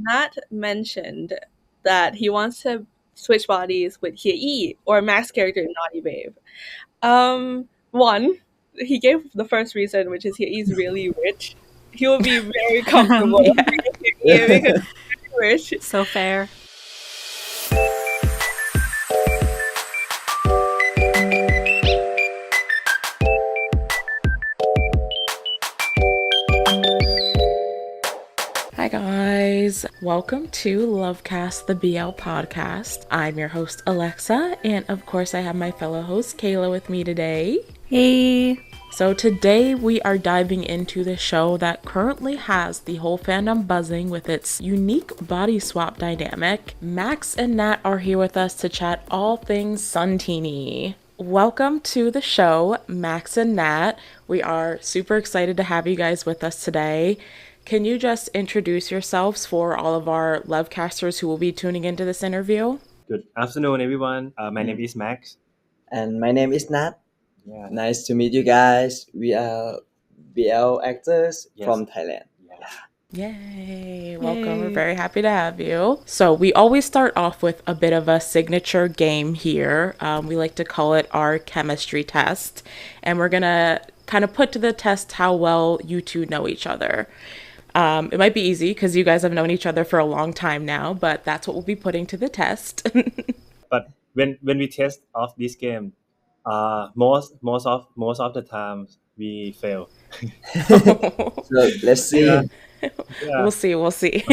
Nat mentioned that he wants to switch bodies with Hye or Mac's character in Naughty Babe. One, he gave the first reason, which is Hye's really rich. He will be very comfortable Yeah. with Hye because he's really rich. So fair. Hi guys, welcome to Lovecast, the BL podcast. I'm your host Alexa, and of course I have my fellow host Kayla with me today. Hey. So today we are diving into the show that currently has the whole fandom buzzing with its unique body swap dynamic. Max and Nat are here with us to chat all things Sunteeny. Welcome to the show, Max and Nat. We are super excited to have you guys with us today. Can you just introduce yourselves for all of our Lovecasters who will be tuning into this interview? Good afternoon, everyone. My name is Max. And my name is Nat. Yeah. Nice to meet you guys. We are BL actors Yes. from Thailand. Yay! Welcome. We're very happy to have you. So we always start off with a bit of a signature game here. We like to call it our chemistry test. And we're going to kind of put to the test how well you two know each other. It might be easy because you guys have known each other for a long time now, but that's what we'll be putting to the test. But when we test of this game, most of the time we fail. So let's see. Yeah. We'll see. Let's see.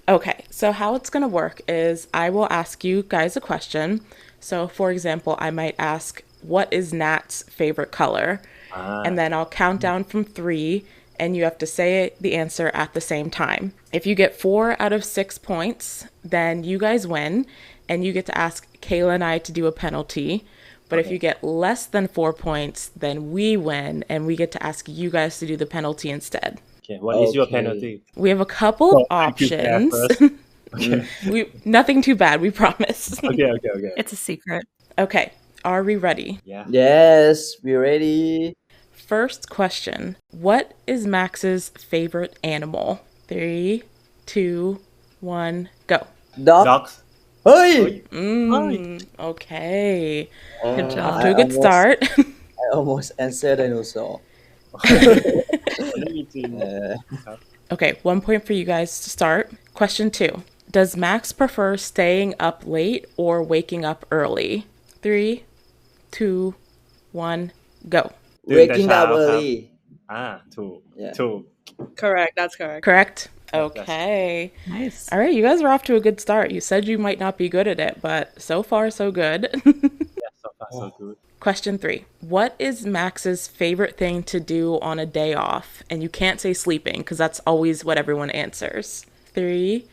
Okay, so how it's going to work is I will ask you guys a question. So, for example, I might ask, what is Nat's favorite color? And then I'll count down from 3, and you have to say the answer at the same time. If you get 4 out of 6 points, then you guys win, and you get to ask Kayla and I to do a penalty. But if you get less than 4 points, then we win, and we get to ask you guys to do the penalty instead. Okay, what is your Okay. penalty? We have a couple of I prepare options. first. Okay. Nothing too bad, we promise. Okay. It's a secret. Okay, are we ready? Yeah. Yes, we're ready. First question. What is Max's favorite animal? 3, 2, 1, go. Dog. Dogs. Hey! Okay. Good job. Off to a good start. I almost answered dinosaur. Okay, 1 point for you guys to start. Question 2. Does Max prefer staying up late or waking up early? 3, 2, 1, go. ตื่นแต่ Waking เช้า up ครับ early. ถูก Yeah. ถูก Correct, that's correct. Correct? Okay. Nice. All right, you guys are off to a good start. You said you might not be good at it, but so far, so good. Yeah, so far so good. Question 3. What is Max's favorite thing to do on a day off? And you can't say sleeping because that's always what everyone answers. 3,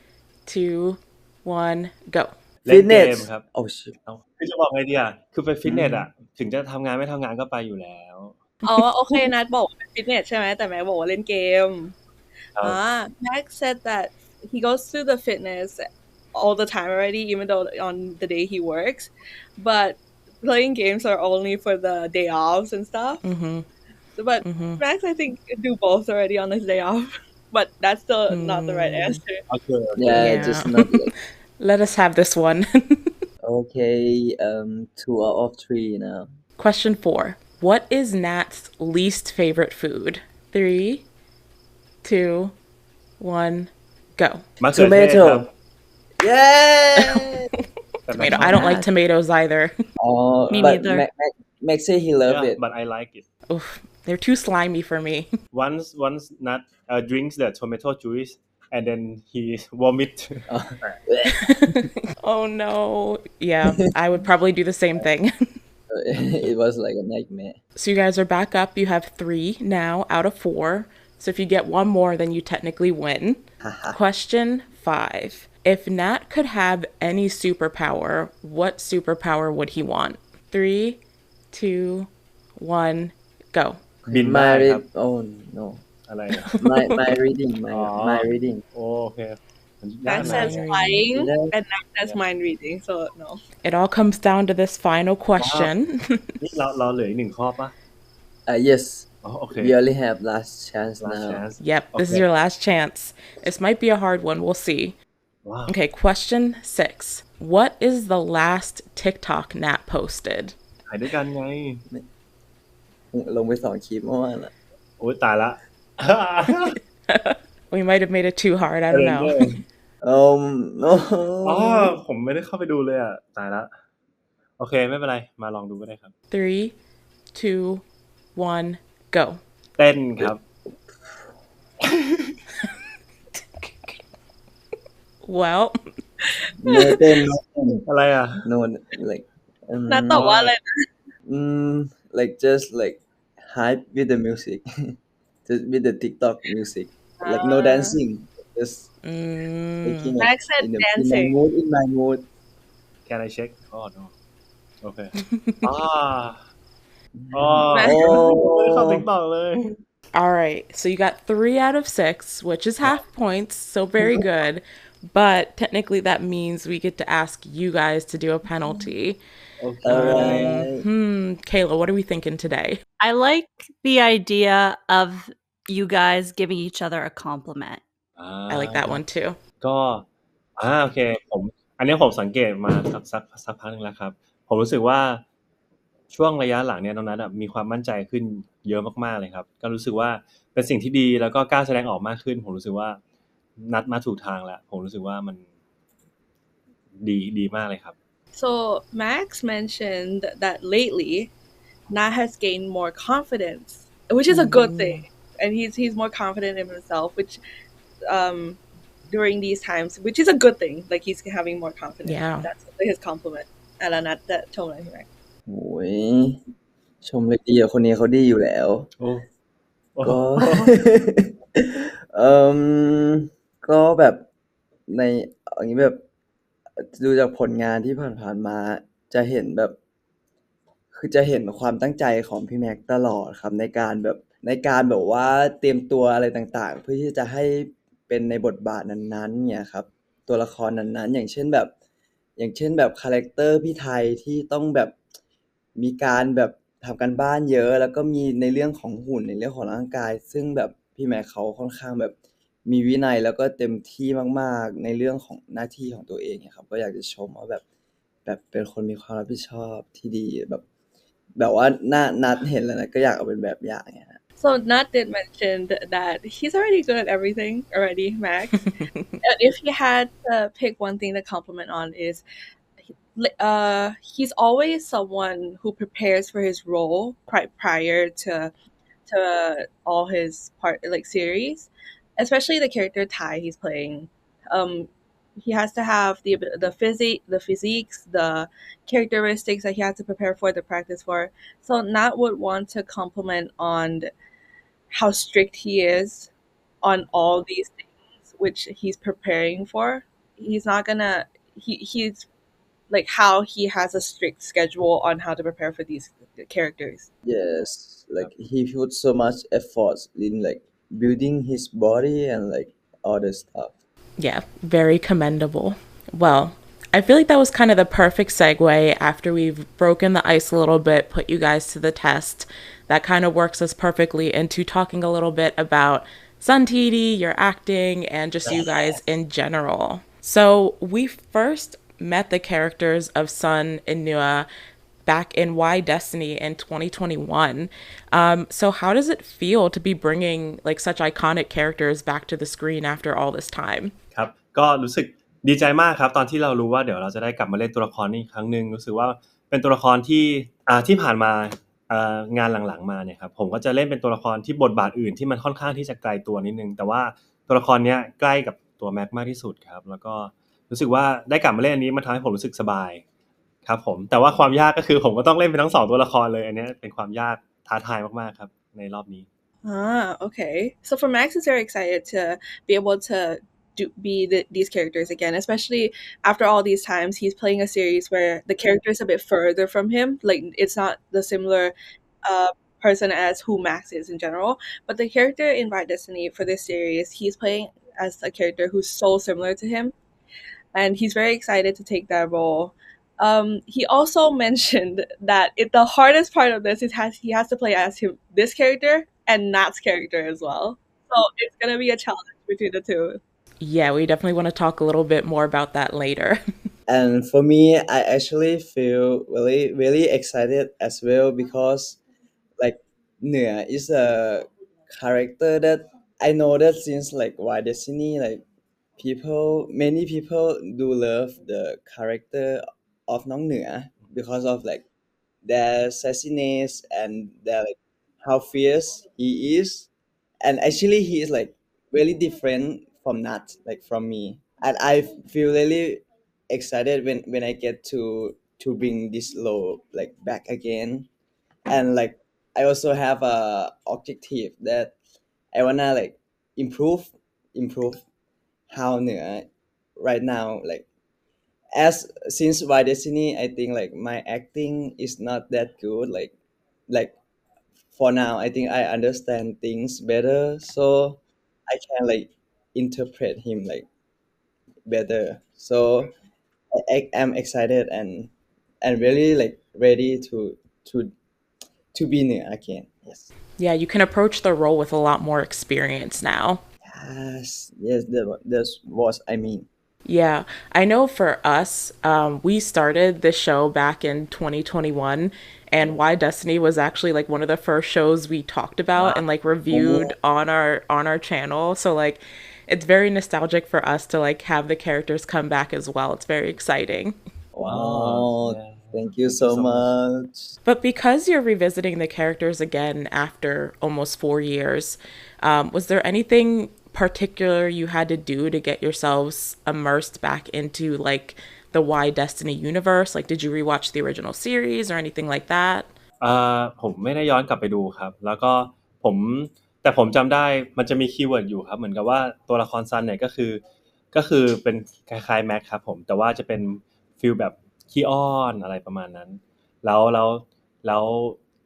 2, 1, go. เล่นเกม Fitness. ครับ Oh shit. คือจะบอกไงดีอ่ะคือไปฟิตเนสอ่ะถึงจะทำงานไม่ทำงานก็ไปอยู่แล้ว อ๋อโอเคนัทบอกว่าเป็นฟิตเนสใช่ไหมแต่แม็กบอกว่าเล่นเกม Max said that he goes to the fitness all the time already, even though on the day he works, but playing games are only for the day offs and stuff. But Max, I think, do both already on his day off. But that's still not the right answer. โอเค Yeah, Yeah. just not yet. Let us have this one. Okay, 2 out of 3 now. Question 4. What is Nat's least favorite food? 3, 2, 1, go. มะเขือเทศครับ Tomato. Yay! แต่ Tomato. I don't like tomatoes either. Oh, Me but neither. Max say he loved Yeah, it. but I like it. Oof, they're too slimy for me. Once Nat drinks the tomato juice and then he vomit. Oh no. Yeah, I would probably do the same thing. It was like a nightmare. So you guys are back up. You have 3 now out of 4. So if you get one more, then you technically win. Question 5. If Nat could have any superpower, what superpower would he want? 3, 2, 1, go. บินได้ My ครับ oh no. อะไรนะ My reading. My reading. โอเค Max says flying, Yeah. and Max says mind reading, so no. It all comes down to this final question. นี่เราเหลืออีก 1 ข้อปะ Yes. Okay. We only have last chance Last now. chance. Yep, this is Okay. your last chance. This might be a hard one. We'll see. Wow. Okay, question 6. What is the last TikTok Nat posted? ถ่ายด้วยกันไง ลงไป2 คลิปเมื่อวานละ โอ้ยตายละ We might have made it too hard. I don't know. No. อ๋อผมไม่ได้เข้าไปดูเลยอ่ะตายละโอเคไม่เป็นไรมาลองดูก็ได้ครับ 3, 2, 1, go. เต้นครับ Well, No เต้น อะไรอ่ะ no like นัดตอบว่าอะไรนะ like just like hype with the music just with the TikTok music like no dancing just taking Max said in dancing. my mood Can I check Oh no โอเคอ๋ออ๋อ Max ไม่ได้เข้า TikTok เลย all right. So you got 3 out of 6, which is half points, so very good. But technically that means we get to ask you guys to do a penalty. โอเค alright Kayla, what are we thinking today? I like the idea of you guys giving each other a compliment. I like that one too. ก็โอเคอันนี้ผมสังเกตมาสักพักนึงแล้วครับผมรู้สึกว่าช่วงระยะหลังเนี่ยน้องนัทมีความมั่นใจขึ้นเยอะมากๆเลยครับก็รู้สึกว่าเป็นสิ่งที่ดีแล้วก็กล้าแสดงออกมากขึ้นผมรู้สึกว่านัทมาถูกทางแล้วผมรู้สึกว่ามันดีมากเลยครับ So Max mentioned that lately Nat has gained more confidence, which is a good thing, and he's more confident in himself, which during these times, which is a good thing. Like he's having more confidence. Yeah. That's his compliment. อะไรนะแต่ชมอะไรพี่แม็ก โอ้ยชมเลยดีอ่ะคนนี้เขาดีอยู่แล้ว โอ้ ก็ ก็แบบในอย่างนี้แบบดูจากผลงานที่ผ่านๆมาจะเห็นแบบคือจะเห็นความตั้งใจของพี่แม็กตลอดครับในการแบบว่าเตรียมตัวอะไรต่างๆเพื่อที่จะให้เป็นในบทบาทนั้นๆเนี่ยครับตัวละครนั้นๆอย่างเช่นแบบคาแรคเตอร์พี่ไทยที่ต้องแบบมีการแบบทำการบ้านเยอะแล้วก็มีในเรื่องของหุ่นในเรื่องของร่างกายซึ่งแบบพี่แม็กเขาค่อนข้างแบบมีวินัยแล้วก็เต็มที่มากๆในเรื่องของหน้าที่ของตัวเองครับก็อยากจะชมว่าแบบเป็นคนมีความรับผิดชอบที่ดีแบบว่านัดเห็นแล้วนะก็อยากเอาเป็นแบบอย่างเนี่ย So Nat did mention that he's already good at everything already, Max. If he had to pick one thing to compliment on is he's always someone who prepares for his role prior to all his series, especially the character Tai he's playing. He has to have the physiques, the characteristics that he has to prepare for, the practice for. So Nat would want to compliment on how strict he is on all these things which he's preparing for. He's not gonna he's like how he has a strict schedule on how to prepare for these characters. Yes, like he put so much effort in like building his body and like all this stuff. Yeah, very commendable. Well, I feel like that was kind of the perfect segue after we've broken the ice a little bit, put you guys to the test. That kind of works us perfectly into talking a little bit about Sun TD, your acting, and just you guys in general. So we first met the characters of Sun and Nua back in Y Destiny in 2021. So how does it feel to be bringing like such iconic characters back to the screen after all this time? ครับก็รู้สึกดีใจมากครับตอนที่เรารู้ว่าเดี๋ยวเราจะได้กลับมาเล่นตัวละครนี้อีกครั้งนึงรู้สึกว่าเป็นตัวละครที่ผ่านมางานหลังๆมาเนี่ยครับผมก็จะเล่นเป็นตัวละครที่บทบาทอื่นที่มันค่อนข้างที่จะไกลตัวนิดนึงแต่ว่าตัวละครเนี้ยใกล้กับตัวแม็กมากที่สุดครับแล้วก็รู้สึกว่าได้กลับมาเล่นอันนี้มันทำให้ผมรู้สึกสบายครับผมแต่ว่าความยากก็คือผมก็ต้องเล่นเป็นทั้ง2ตัวละครเลยอันนี้เป็นความยากท้าทายมากๆครับในรอบนี้ Okay. So for Max, is very excited to be able to be these characters again, especially after all these times he's playing a series where the character is a bit further from him. Like it's not the similar person as who Max is in general, but the character in Bright Destiny for this series, he's playing as a character who's so similar to him, and he's very excited to take that role. he also mentioned that the hardest part of this is he has to play as this character and Nat's character as well. So it's gonna be a challenge between the two. Yeah, we definitely want to talk a little bit more about that later. And for me, I actually feel really, really excited as well because like Nua is a character that I know that since like Why Destiny, like many people do love the character of Nong Nua because of like their sassiness and their like how fierce he is. And actually he is like really different from Nat, like from me. And I feel really excited when I get to bring this low like back again. And like I also have a objective that I wanna like improve improve how right now, like as since Why Destiny, I think like my acting is not that good, like for now I think I understand things better, so I can like interpret him like better. So I am excited and really like ready to to be near again. Yes. Yeah, you can approach the role with a lot more experience now. Yes, that's what I mean. Yeah, I know for us, we started this show back in 2021, and Why Destiny was actually like one of the first shows we talked about and like reviewed on our channel. So like, it's very nostalgic for us to like have the characters come back as well. It's very exciting. Wow, yeah. thank you so much. But because you're revisiting the characters again after almost 4 years, was there anything particular you had to do to get yourselves immersed back into like the Why Destiny universe? Like, did you rewatch the original series or anything like that? ผมไม่ได้ย้อนกลับไปดูครับแล้วก็ผมแต่ผมจำได้มันจะมีคีย์เวิร์ดอยู่ครับเหมือนกับว่าตัวละครซันเนี่ยก็คือเป็นคล้ายๆแม็กครับผมแต่ว่าจะเป็นฟีลแบบขี้อ้อนอะไรประมาณนั้นแล้ว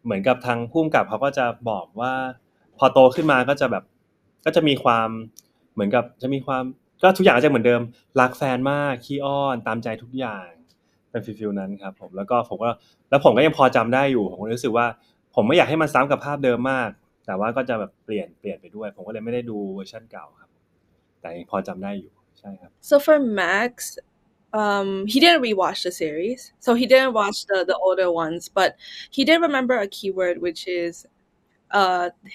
เหมือนกับทางผู้กำกับเขาก็จะบอกว่าพอโตขึ้นมาก็จะแบบก็จะมีความเหมือนกับจะมีความก็ทุกอย่างจะเหมือนเดิมรักแฟนมากขี้อ้อนตามใจทุกอย่างเป็นฟีลนั้นครับผมแล้วผมก็ยังพอจำได้อยู่ผมก็รู้สึกว่าผมไม่อยากให้มันซ้ำกับภาพเดิมมากแต่ว่าก็จะแบบเปลี่ยนไปด้วยผมก็เลยไม่ได้ดูเวอร์ชันเก่าครับแต่ยังพอจำได้อยู่ใช่ครับ So for Max, he didn't rewatch the series, so he didn't watch the older ones, but he did remember a keyword, which is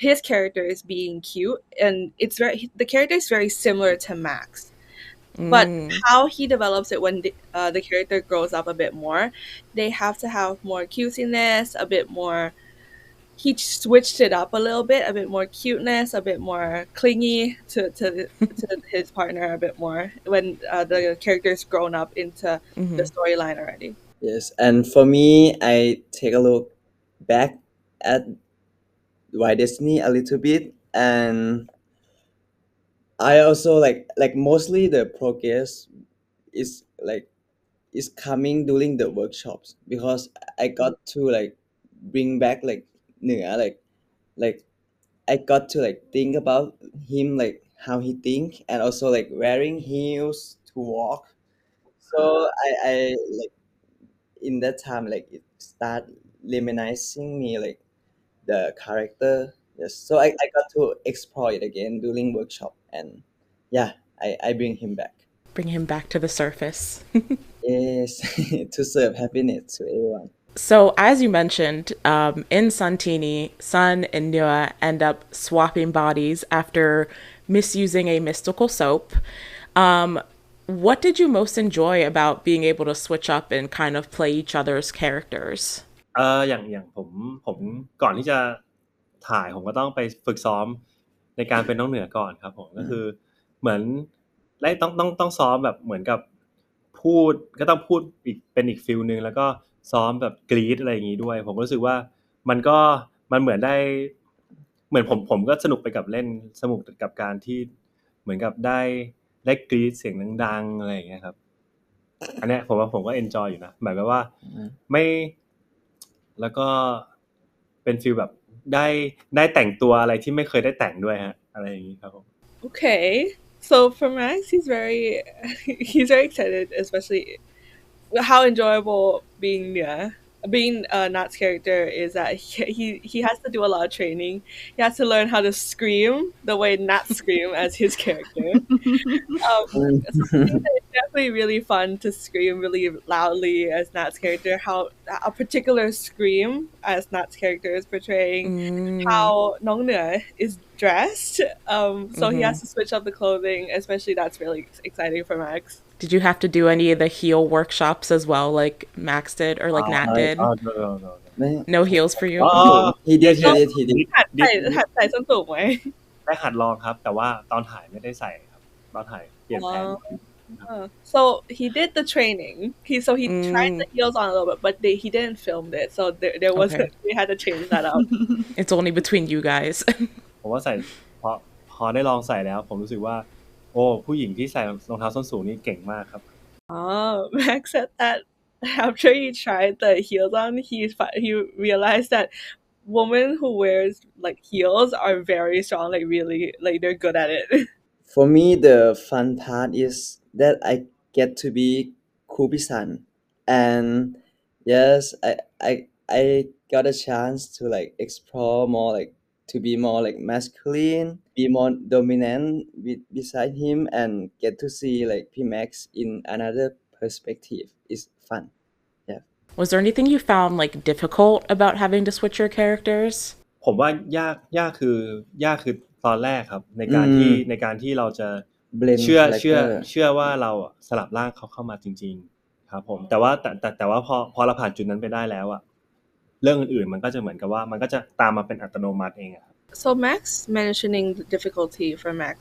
his character is being cute, and the character is very similar to Max. But how he develops it when the character grows up a bit more, they have to have more cutesiness, a bit more. He switched it up a bit more cuteness, a bit more clingy to his partner a bit more when the character's grown up into the storyline already. Yes, and for me, I take a look back at Why Destiny a little bit, and I also like mostly the progress is like is coming during the workshops because I got to like bring back like like I got to like think about him, like how he think, and also like wearing heels to walk. So I like in that time like it start reminiscing me like the character. Yes, so I got to explore it again during workshop, and yeah, I bring him back. Bring him back to the surface. Yes, to serve happiness to everyone. So, as you mentioned, in Santini, Sun and Nua end up swapping bodies after misusing a mystical soap. What did you most enjoy about being able to switch up and kind of play each other's characters? อย่างผมก่อนที่จะถ่ายผมก็ต้องไปฝึกซ้อมในการเป็นน้องเหนือก่อนครับผมก็คือเหมือนและต้องซ้อมแบบเหมือนกับพูดก็ต้องพูดอีกเป็นอีกฟีลนึงแล้วก็ซ้อมแบบกรี๊ดอะไรอย่างงี้ด้วยผมรู้สึกว่ามันเหมือนได้เหมือนผมก็สนุกไปกับเล่นสนุกกับการที่เหมือนกับได้กรี๊ดเสียงดังๆอะไรอย่างเงี้ยครับอันเนี้ยผมก็เอนจอยอยู่นะหมายความว่าไม่แล้วก็เป็นฟีลแบบได้แต่งตัวอะไรที่ไม่เคยได้แต่งด้วยฮะอะไรอย่างงี้ครับผม Okay, so for Max, he's very excited, especially how enjoyable being Nat's character is that he has to do a lot of training. He has to learn how to scream the way Nat scream as his character. So I think that it's definitely really fun to scream really loudly as Nat's character. How a particular scream as Nat's character is portraying how Nong Ne is dressed. So he has to switch up the clothing, especially that's really exciting for Max. Did you have to do any of the heel workshops as well, like Max did or like Nat did? no. ไม่ No heels for you? he did หัดใส่ส้นสูงไหม ได้หัดลองครับ แต่ว่าตอนถ่ายไม่ได้ใส่ครับตอนถ่ายเปลี่ยนแผน So he did the training. He tried the heels on a little bit, but he didn't film it. So there was Okay. we had to change that up. It's only between you guys. ผมว่าใส่พอได้ลองใส่แล้ว ผมรู้สึกว่า โอ้ผู้หญิงที่ใส่รองเท้าส้นสูงนี่เก่งมากครับ Max said that after he tried the heels on, he realized that women who wears like heels are very strong, like really like they're good at it. For me, the fun part is that I get to be Kubi-san, and yes, I got a chance to like explore more, like to be more like masculine, be more dominant beside him, and get to see like P-Max in another perspective. Is fun. Was there anything you found like difficult about having to switch your characters? ผมว่ายากคือตอนแรกครับ ในการที่เราจะ Blend เชื่อว่าเราสลับร่างเขาเข้ามาจริงๆครับผมแต่ว่าพอเราผ่านจุดนั้นไปได้แล้วอะเรื่องอื่นๆมันก็จะเหมือนกับว่ามันก็จะตามมาเป็นอัตโนมัติเองครับ So Max mentioning the difficulty for Max,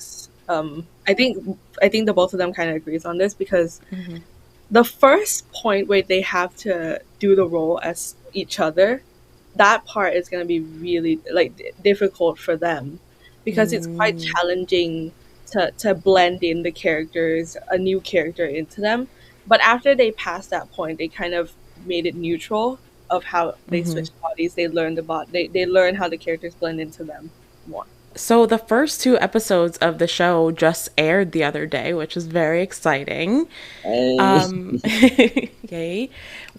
I think the both of them kind of agrees on this because the first point where they have to do the role as each other, that part is going to be really like difficult for them because it's quite challenging to blend in the characters, a new character into them. But after they passed that point, they kind of made it neutral of how they switch bodies. They learn they learn how the characters blend into them more. So the first 2 episodes of the show just aired the other day, which is very exciting. Yay.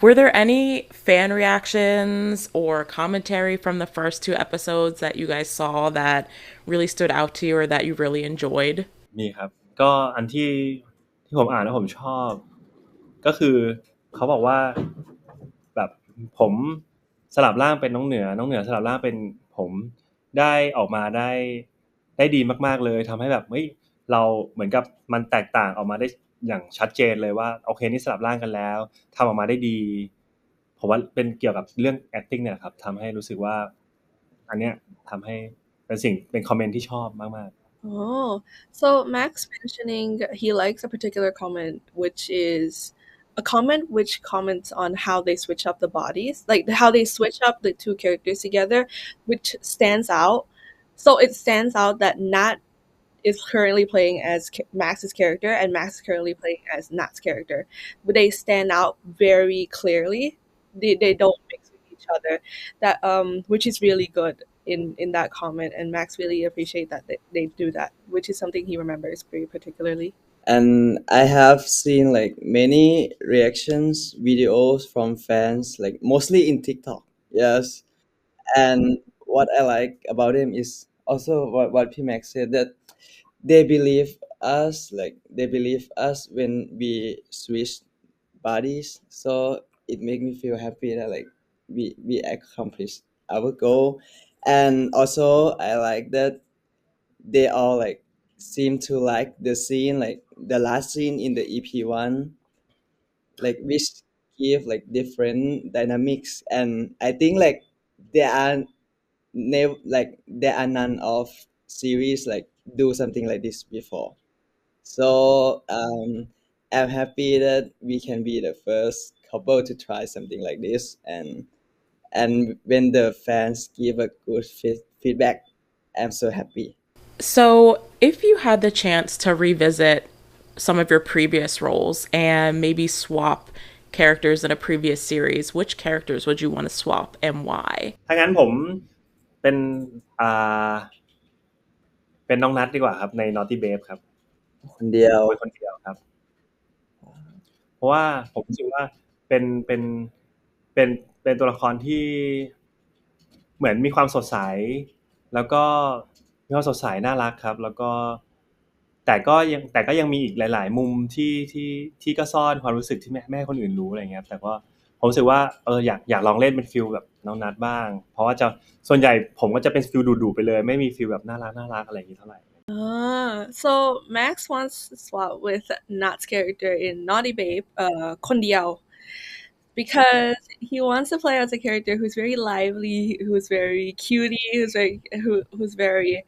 Were there any fan reactions or commentary from the first 2 episodes that you guys saw that really stood out to you or that you really enjoyed? มีครับก็อันที่ผมอ่านแล้วผมชอบก็คือเขาบอกว่าแบบผมสลับร่างเป็นน้องเหนือสลับร่างเป็นผมได้ออกมาได้ดีมากๆเลยทำให้แบบเฮ้ยเราเหมือนกับมันแตกต่างออกมาได้อย่างชัดเจนเลยว่าโอเคนี่สลับร่างกันแล้วทำออกมาได้ดีผมว่าเป็นเกี่ยวกับเรื่อง acting เนี่ยครับทำให้รู้สึกว่าอันเนี้ยทำให้เป็นคอมเมนต์ที่ชอบมากๆ So Max mentioning he likes a particular comment, which is a comment which comments on how they switch up the bodies, like how they switch up the two characters together, which stands out. So it stands out that Nat is currently playing as Max's character and Max is currently playing as Nat's character. But they stand out very clearly. They don't mix with each other. That which is really good in that comment, and Max really appreciate that they do that, which is something he remembers very particularly. And I have seen like many reactions videos from fans, like mostly in TikTok. Yes. And what I like about him is also what P-Max said, that they believe us when we switch bodies. So it makes me feel happy that like we accomplished our goal. And also I like that they all like seem to like the scene, like the last scene in the EP1, like which give like different dynamics. And I think like there are none of series like do something like this before. So I'm happy that we can be the first couple to try something like this, and when the fans give a good feedback, I'm so happy. So if you had the chance to revisit some of your previous roles and maybe swap characters in a previous series, which characters would you want to swap and why? ถ้างั้นผมเป็นน้องนัทดีกว่าครับใน Naughty Babe ครับ คนเดียว คนเดียวครับ เพราะว่าผมรู้สึกว่าเป็นเป็นเป็นเป็นตัวละครที่เหมือนมีความสดใสแล้วก็มีความสดใสน่ารักครับแล้วก็แต่ก็ยังมีอีกหลายๆมุมที่ก็ซ่อนความรู้สึกที่ไม่ให้คนอื่นรู้อะไรเงี้ยแต่ก็ผมรู้สึกว่าอยากลองเล่นเป็นฟีลแบบน้องนัทบ้างเพราะว่าส่วนใหญ่ผมก็จะเป็นฟีลดุๆไปเลยไม่มีฟีลแบบน่ารักอะไรอย่างงี้เท่าไหร่ So Max wants to swap with Nat's character in Naughty Babe, Kondiao, because he wants to play as a character who's very lively, who's very cutie, who's very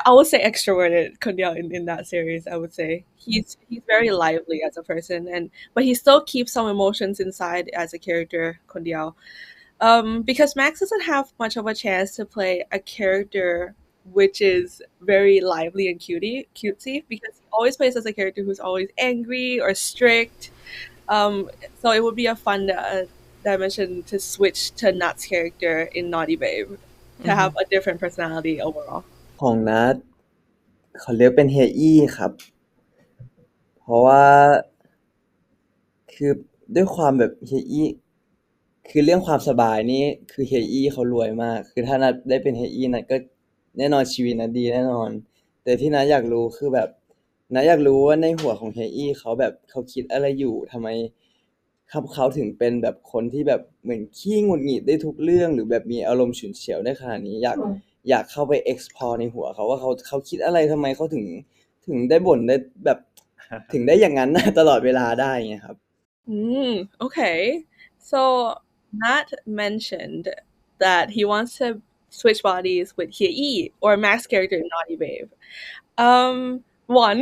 I would say extroverted Kondiao in that series. I would say he's very lively as a person, but he still keeps some emotions inside as a character Kondiao. Because Max doesn't have much of a chance to play a character which is very lively and cutesy, because he always plays as a character who's always angry or strict. So it would be a fun dimension to switch to Nat's character in Naughty Babe to have a different personality overall. ของนัดเขาเลือกเป็นเฮียอี้ครับ เพราะว่าคือด้วยความแบบเฮียอี้คือเรื่องความสบายนี่คือเฮียอี้เขารวยมากคือถ้านัดได้เป็นเฮียอี้นัดก็แน่นอนชีวิตนัดดีแน่นอน แต่ที่นัดอยากรู้คือแบบนัดอยากรู้ว่าในหัวของเฮียอี้เขาแบบเขาคิดอะไรอยู่ทำไมเขาถึงเป็นแบบคนที่แบบเหมือนขี้หงุดหงิดได้ทุกเรื่องหรือแบบมีอารมณ์ฉุนเฉียวได้ขนาดนี้อยากเข้าไป explore ในหัวเขาว่าเขาคิดอะไรทำไมเขาถึงได้บ่นได้แบบถึงได้อย่างนั้นตลอดเวลาได้ไงครับ Okay. So Nat mentioned that he wants to switch bodies with Hye or Max character in Naughty Babe. One,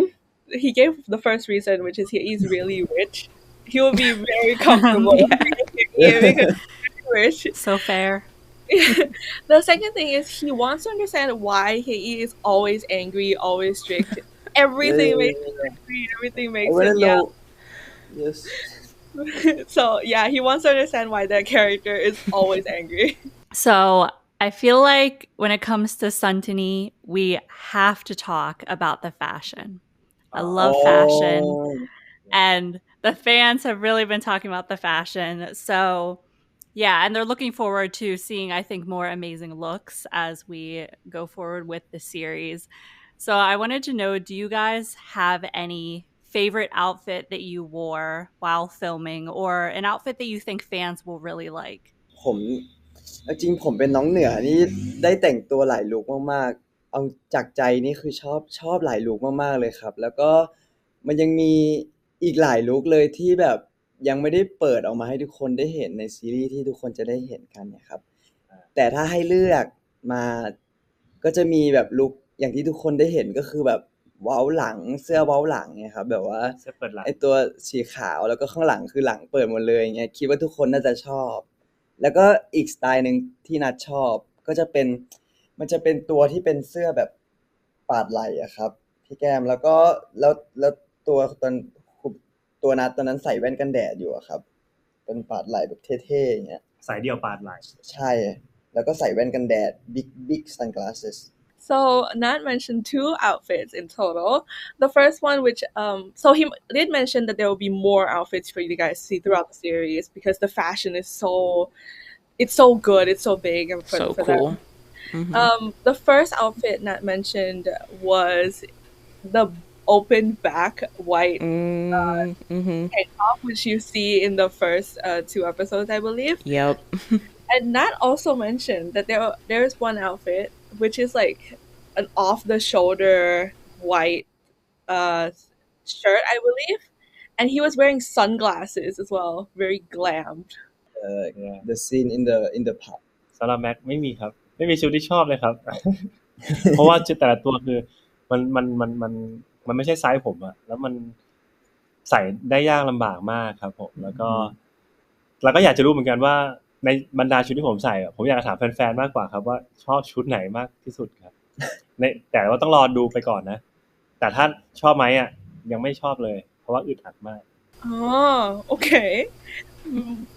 he gave the first reason, which is Hye is really rich. He will be very comfortable because he's rich. So fair. The second thing is he wants to understand why Hye is always angry, always strict. Everything makes him angry. Everything makes him yell. Yes. So yeah, he wants to understand why that character is always angry. So I feel like when it comes to Suntini, we have to talk about the fashion. I love fashion, and the fans have really been talking about the fashion. So yeah, and they're looking forward to seeing, I think, more amazing looks as we go forward with the series. So I wanted to know, do you guys have any favorite outfit that you wore while filming, or an outfit that you think fans will really like? จริงผมเป็นน้องเหนือนี่ได้แต่งตัวหลายลุคมากๆเอาจากใจนี่คือชอบหลายลุคมากๆเลยครับแล้วก็มันยังมีอีกหลายลุคเลยที่แบบยังไม่ได้เปิดออกมาให้ทุกคนได้เห็นในซีรีส์ที่ทุกคนจะได้เห็นกันนะครับแต่ถ้าให้เลือกมาก็จะมีแบบลุคอย่างที่ทุกคนได้เห็นก็คือแบบเว้าหลังเสื้อเว้าหลังเนี่ยครับแบบว่าไอตัวสีขาวแล้วก็ข้างหลังคือหลังเปิดหมดเลยอย่างเงี้ยคิดว่าทุกคนน่าจะชอบแล้วก็อีกสไตล์นึงที่นัดชอบก็จะเป็นมันจะเป็นตัวที่เป็นเสื้อแบบปาดไหล่อะครับพี่แก้มแล้วก็แล้วตัวนัดตอนนั้นใส่แว่นกันแดดอยู่อะครับเป็นปาดไหล่แบบเท่ๆอย่างเงี้ยสายเดี่ยวปาดไหล่ใช่แล้วก็ใส่แว่นกันแดด big sunglasses. So Nat mentioned 2 outfits in total. The first one, which so he did mention that there will be more outfits for you guys to see throughout the series because the fashion is so good, it's so big, and so cool. The first outfit Nat mentioned was the open back white tank top, which you see in the first 2 episodes, I believe. Yep. And Nat also mentioned that there's one outfit which is like an off-the-shoulder white shirt, I believe, and he was wearing sunglasses as well, very glammed. The scene in the pub. สำหรับแม็กไม่มีครับไม่มีชุดที่ชอบเลยครับ เพราะว่าชุดแต่ละตัวคือมันไม่ใช่ไซส์ผมอะแล้วมันใส่ได้ยากลำบากมากครับผมแล้วก็อยากจะรู้เหมือนกันว่าในบรรดาชุดที่ผมใส่ผมอยากจะถามแฟนๆมากกว่าครับว่าชอบชุดไหนมากที่สุดครับ แต่ว่าต้องรอดูไปก่อนนะแต่ถ้าชอบไหมอ่ะยังไม่ชอบเลยเพราะว่าอึดอัดมาก Oh, okay.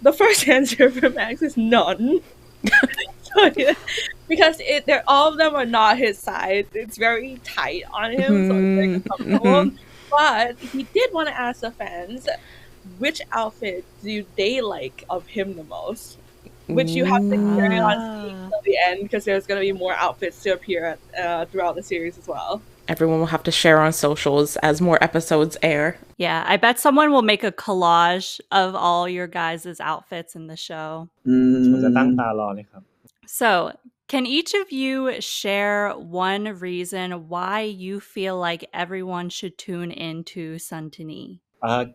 The first answer for Max is none. So, yeah, because all of them are not his size. It's very tight on him, so it's very uncomfortable. But he did want to ask the fans, which outfit do they like of him the most? Which you have to carry on seeing till the end because there's going to be more outfits to appear throughout the series as well. Everyone will have to share on socials as more episodes air. Yeah, I bet someone will make a collage of all your guys' outfits in the show. ผมจะตั้งตารอเลยครับ So, can each of you share one reason why you feel like everyone should tune into Santini?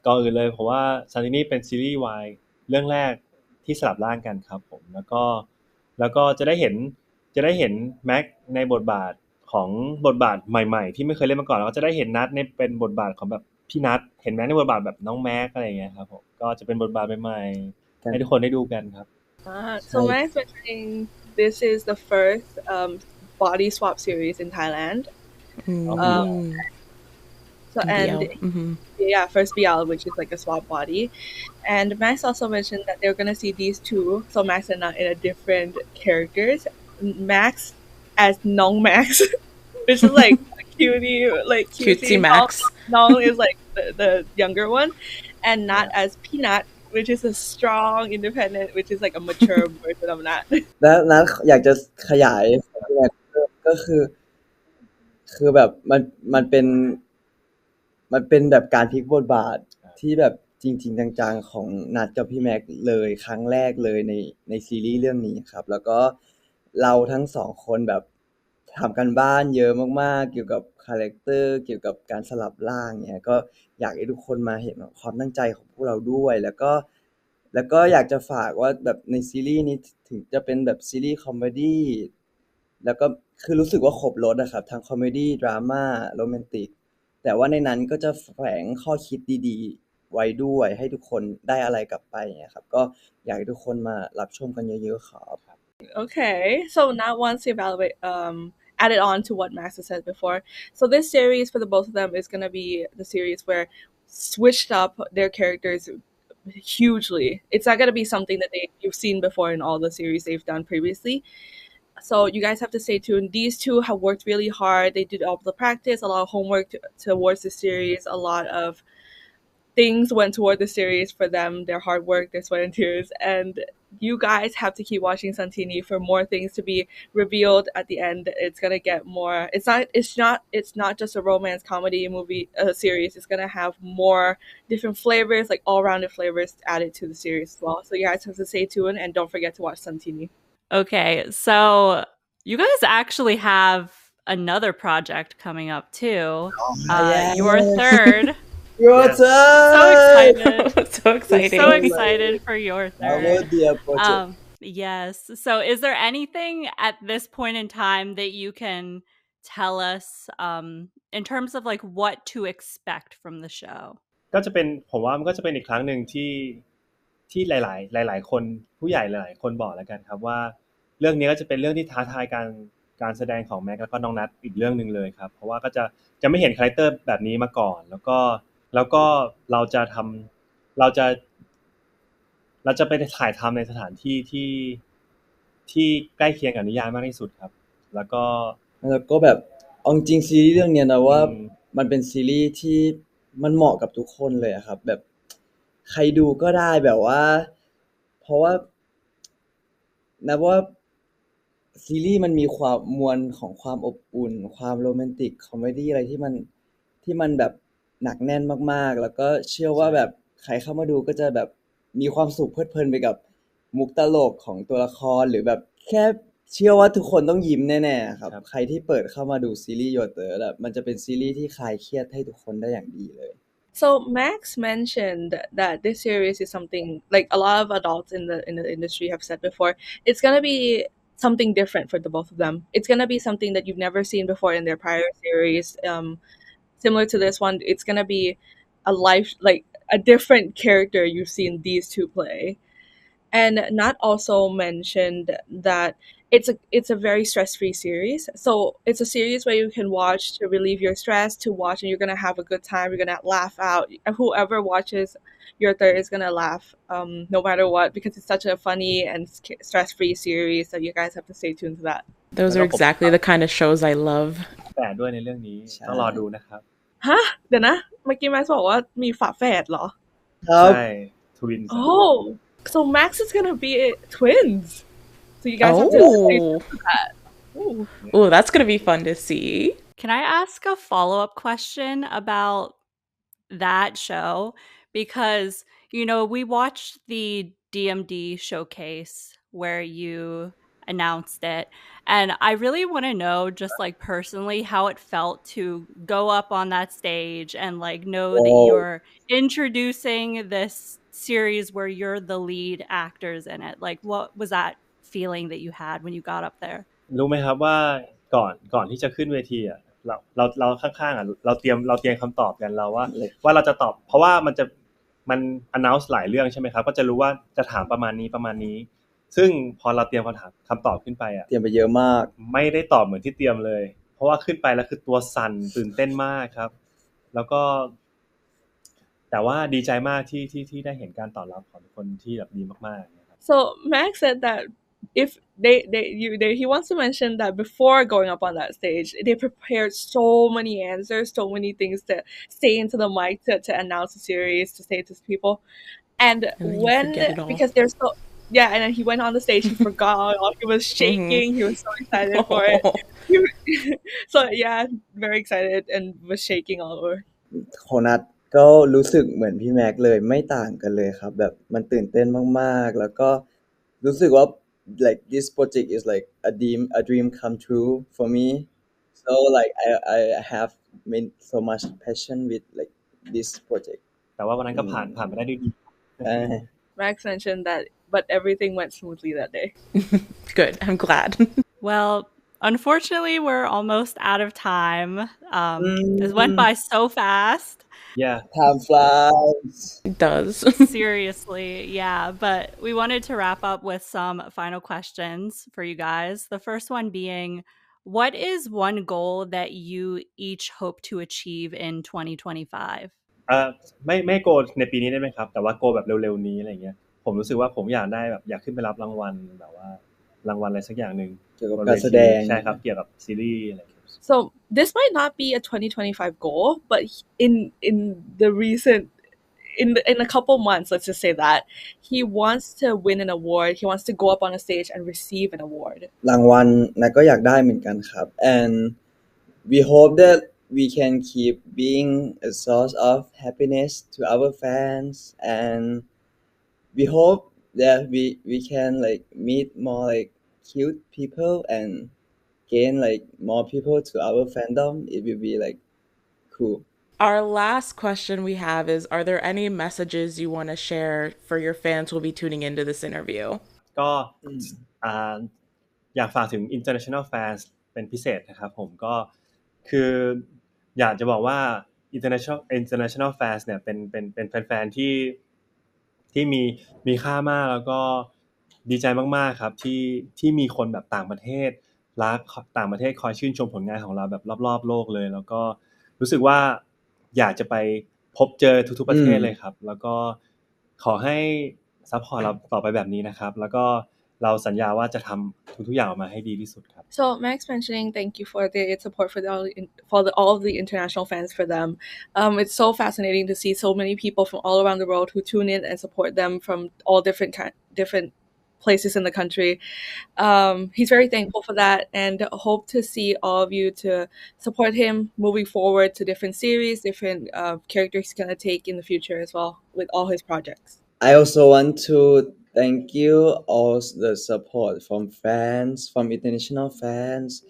ก่อนอื่นเลยผมว่าซันตินี่เป็นซีรีส์วายเรื่องแรกที่สลับร่างกันครับผมแล้วก็จะได้เห็นแม็กในบทบาทของบทบาทใหม่ๆที่ไม่เคยเล่นมาก่อนแล้วก็จะได้เห็นนัทในเป็นบทบาทของแบบพี่นัทเห็นแม็กในบทบาทแบบน้องแม็กอะไรอย่างเงี้ยครับผมก็จะเป็นบทบาทใหม่ๆให้ทุกคนได้ดูกันครับ So Max mentioning this is the first body swap series in Thailand. So and yeah, first BL, which is like a swap body. And Max also mentioned that they're gonna see these two, so Max and Nat in a different characters. Max as Nong Max, which is like cutesy Max. Nong is like the younger one, and Nat as Peanut, which is a strong, independent, which is like a mature version of Nat. แล้วอยากจะขยายก็คือแบบมันเป็นแบบการพลิกบทบาทที่แบบจริงๆจังๆของนัทกับพี่แม็กเลยครั้งแรกเลยในซีรีส์เรื่องนี้ครับแล้วก็เราทั้งสองคนแบบทำกันบ้านเยอะมากๆเกี่ยวกับคาแรคเตอร์เกี่ยวกับการสลับร่างเนี่ยก็อยากให้ทุกคนมาเห็นความตั้งใจของพวกเราด้วยแล้วก็อยากจะฝากว่าแบบในซีรีส์นี้ถึงจะเป็นแบบซีรีส์คอมเมดี้แล้วก็คือรู้สึกว่าครบรสอะครับทั้งคอมเมดี้ดราม่าโรแมนติกแต่ว่าในนั้นก็จะแฝงข้อคิดดีๆไว้ด้วยให้ทุกคนได้อะไรกลับไปเนี่ยครับก็อยากให้ทุกคนมารับชมกันเยอะๆครับ Okay, so now once you evaluate added on to what Max has said before, so this series for the both of them is going to be the series where switched up their characters hugely. It's not going to be something that you've seen before in all the series they've done previously. So you guys have to stay tuned. These two have worked really hard. They did all the practice, a lot of homework towards the series. A lot of things went toward the series for them, their hard work, their sweat and tears. And you guys have to keep watching Santini for more things to be revealed at the end. It's going to get more. It's not just a romance comedy movie series. It's going to have more different flavors, like all-rounded flavors added to the series as well. So you guys have to stay tuned and don't forget to watch Santini. Okay, so you guys actually have another project coming up too. Yes. Your third. Your turn! So excited. So exciting. So excited for your third. Yes. So is there anything at this point in time that you can tell us in terms of like what to expect from the show? ก็จะเป็นผมว่ามันก็จะเป็นอีกครั้งหนึ่งที่หลายคนผู้ใหญ่หลายคนบอกแล้วกันครับว่าเรื่องนี้ก็จะเป็นเรื่องที่ท้าทายการแสดงของแม็กแล้วก็น้องนัทอีกเรื่องนึงเลยครับเพราะว่าก็จะไม่เห็นคาแรคเตอร์แบบนี้มาก่อนแล้วก็เราจะไปถ่ายทำในสถานที่ที่ใกล้เคียงกับนิยายมากที่สุดครับแล้วก็แบบเอาจริงซีรีส์เรื่องนี้นะว่ามันเป็นซีรีส์ที่มันเหมาะกับทุกคนเลยครับแบบใครดูก็ได้แบบว่าเพราะว่านับว่าซีรีส์มันมีความมวลของความอบอุ่นความโรแมนติกคอมเมดี้อะไรที่มันแบบหนักแน่นมากๆแล้วก็เชื่อว่าแบบใครเข้ามาดูก็จะแบบมีความสุขเพลิดเพลินไปกับมุกตลกของตัวละครหรือแบบแค่เชื่อว่าทุกคนต้องยิ้มแน่ๆครับใครที่เปิดเข้ามาดูซีรีส์ Your Third แบบมันจะเป็นซีรีส์ที่คลายเครียดให้ทุกคนได้อย่างดีเลยSo Max mentioned that this series is something like a lot of adults in the industry have said before. It's gonna be something different for the both of them. It's gonna be something that you've never seen before in their prior series. Similar to this one, it's gonna be a different character you've seen these two play. And Nat also mentioned that it's a very stress-free series. So it's a series where you can watch to relieve your stress, to watch and you're gonna have a good time. You're gonna laugh out. Whoever watches Your Third is gonna laugh no matter what because it's such a funny and stress-free series. So you guys have to stay tuned to that. Those are exactly the kind of shows I love. แต่ด้วยในเรื่องนี้ต้องรอดูนะครับฮะเดี๋ยวนะเมื่อกี้แม็กซ์บอกว่ามีฝาแฝดเหรอ ครับ ใช่ทวิน Oh, so Max is gonna be twins. So you guys have to stay Oh, tuned for that. Ooh. oh, that's gonna be fun to see. Can I ask a follow-up question about that show? Because, we watched the DMD showcase where you announced it. And I really want to know, just like personally, how it felt to go up on that stage and like know that Wow. you're introducing this series where you're the lead actors in it. Like, what was that feeling that you had when you got up there? รู้ไหมครับว่าก่อนที่จะขึ้นเวทีอ่ะเราข้างๆอ่ะเราเตรียมคำตอบกันเราว่าเราจะตอบเพราะว่ามัน announce หลายเรื่องใช่ไหมครับก็จะรู้ว่าจะถามประมาณนี้ซึ่งพอเราเตรียมคำตอบขึ้นไปอ่ะ เตรียมไปเยอะมาก ไม่ได้ตอบเหมือนที่เตรียมเลยเพราะว่าขึ้นไปแล้วคือตัวสั่นตื่นเต้นมากครับแล้วก็แต่ว่าดีใจมากที่ได้เห็นการตอบรับของทุกคนที่แบบดีมากๆนะครับ So Max said that if he wants to mention that before going up on that stage, they prepared so many answers, so many things to say into the mic to announce the series, to say to people. And because they're so and then he went on the stage, he forgot all, he was shaking, he was so excited for it. So very excited and was shaking all over. โคนัทก็รู้สึกเหมือนพี่แม็กเลยไม่ต่างกันเลยครับแบบมันตื่นเต้นมากๆแล้วก็รู้สึกว่า like this project is like a dream come true for me so like I have made so much passion with like this project แต่ว่าวันนั้นก็ผ่านไปได้ด้วยดี Max mentioned that but everything went smoothly that day. Good, I'm glad. Well, unfortunately, we're almost out of time. This went by so fast. Yeah, time flies. It does. Seriously, yeah. But we wanted to wrap up with some final questions for you guys. The first one being, what is one goal that you each hope to achieve in 2025? ไม่โกในปีนี้ได้ไหมครับแต่ว่าโกแบบเร็วๆนี้อะไรเงี้ยผมรู้สึกว่าผมอยากได้แบบอยากขึ้นไปรับรางวัลแบบว่ารางวัลอะไรสักอย่างนึงเกี่ยวกับการแสดงใช่ครับเกี่ยวกับซีรีส์อะไร So this might not be a 2025 goal, but in the recent in a couple months, let's just say that he wants to win an award. He wants to go up on a stage and receive an award. รางวัลนะก็อยากได้เหมือนกันครับ and we hope that we can keep being a source of happiness to our fans and we hope that we can like meet more like cute people and gain like more people to our fandom. It will be like cool. Our last question we have is, are there any messages you want to share for your fans who will be tuning into this interview? ก็อยากฝากถึง international fans เป็นพิเศษนะครับผมก็คืออยากจะบอกว่า international fans เนี่ยเป็นแฟนๆที่มีค่ามากแล้วก็ดีใจมากๆครับที่มีคนแบบต่างประเทศรักต่างประเทศคอยชื่นชมผลงานของเราแบบรอบๆโลกเลยแล้วก็รู้สึกว่าอยากจะไปพบเจอทุกๆประเทศเลยครับแล้วก็ขอให้ซัพพอร์ตเราต่อไปแบบนี้นะครับแล้วก็เราสัญญาว่าจะทำทุกอย่างออกมาให้ดีที่สุดครับ So Max mentioning thank you for the support for all of the international fans for them. It's so fascinating to see so many people from all around the world who tune in and support them from all different places in the country. He's very thankful for that and hope to see all of you to support him moving forward to different series, different characters he's going to take in the future as well with all his projects. I also want to thank you all the support from fans, from international fans.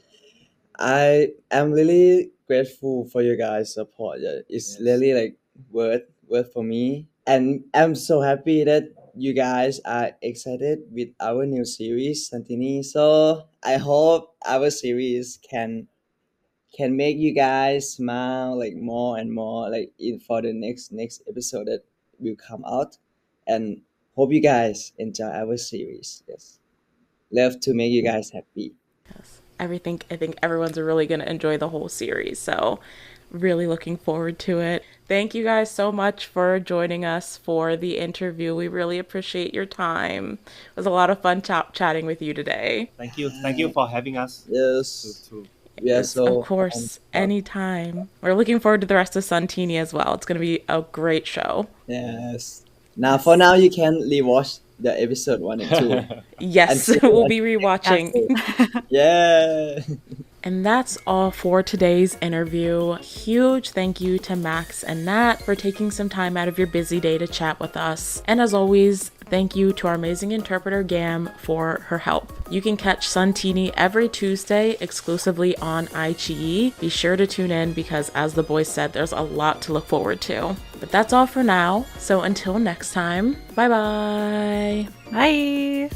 I am really grateful for you guys' support. It's really like worth for me, and I'm so happy that you guys are excited with our new series, Santini. So I hope our series can make you guys smile like more and more like for the next episode that will come out, and hope you guys enjoy our series. Yes, love to make you guys happy. Yes, I think everyone's really going to enjoy the whole series, so really looking forward to it. Thank you guys so much for joining us for the interview. We really appreciate your time. It was a lot of fun chatting with you today. Thank you for having us. Yes. We are so Of course, anytime. We're looking forward to the rest of Santini as well. It's going to be a great show. Yes. Now, for now, you can rewatch the episode 1 and 2. Yes, Until- we'll be rewatching. Yeah. And that's all for today's interview. Huge thank you to Max and Nat for taking some time out of your busy day to chat with us. And as always, thank you to our amazing interpreter Gam for her help. You can catch Santini every Tuesday exclusively on iQIYI. Be sure to tune in because, as the boys said, there's a lot to look forward to. But that's all for now. So until next time, bye-bye. Bye.